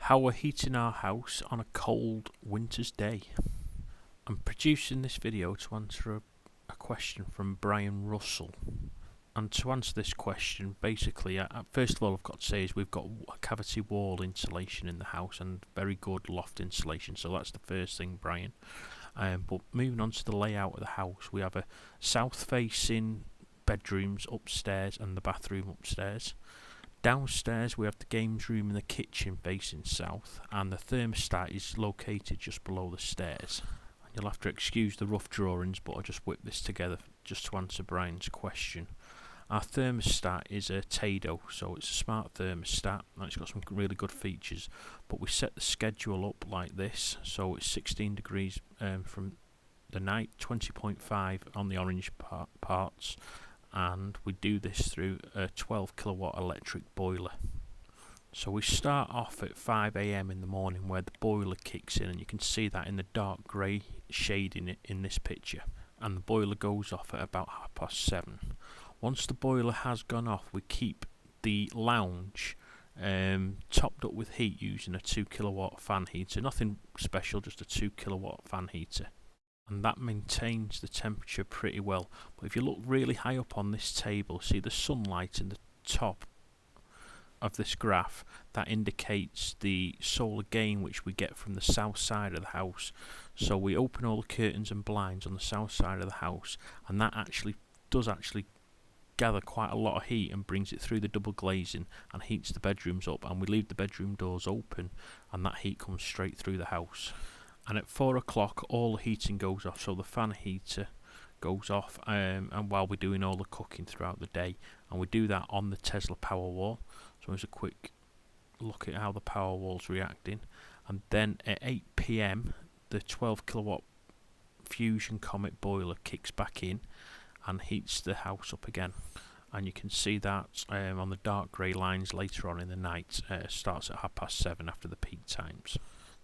How we're heating our house on a cold winter's day. I'm producing this video to answer a question from Brian Russell. And to answer this question, basically, first of all, I've got to say is we've got a cavity wall insulation in the house and very good loft insulation. So that's the first thing, Brian. But moving on to the layout of the house, we have a south-facing bedrooms upstairs and the bathroom upstairs. Downstairs we have the games room and the kitchen facing south, and the thermostat is located just below the stairs. And you'll have to excuse the rough drawings, but I just whipped this together just to answer Brian's question. Our thermostat is a Tado, so it's a smart thermostat and it's got some really good features, but we set the schedule up like this, so it's 16 degrees from the night, 20.5 on the orange parts, and we do this through a 12 kilowatt electric boiler. So we start off at 5 AM in the morning where the boiler kicks in, and you can see that in the dark grey shading in this picture, and the boiler goes off at about 7:30. Once the boiler has gone off, we keep the lounge topped up with heat using a 2 kilowatt fan heater. Nothing special, just a 2 kilowatt fan heater, and that maintains the temperature pretty well. But if you look really high up on this table, see the sunlight in the top of this graph, that indicates the solar gain which we get from the south side of the house. So we open all the curtains and blinds on the south side of the house, and that does gather quite a lot of heat and brings it through the double glazing and heats the bedrooms up, and we leave the bedroom doors open and that heat comes straight through the house. And at 4 o'clock all the heating goes off, so the fan heater goes off, and while we're doing all the cooking throughout the day, and we do that on the Tesla Powerwall. So there's a quick look at how the Powerwall's reacting, and then at 8 PM the 12 kilowatt Fusion Comet boiler kicks back in and heats the house up again, and you can see that on the dark grey lines later on in the night. Starts at 7:30 after the peak times.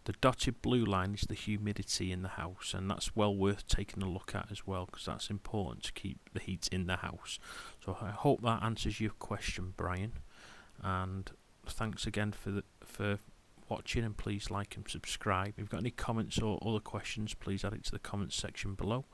The dotted blue line is the humidity in the house, and that's well worth taking a look at as well, because that's important to keep the heat in the house. So I hope that answers your question, Brian, and thanks again for watching, and please like and subscribe. If you've got any comments or other questions, please add it to the comments section below.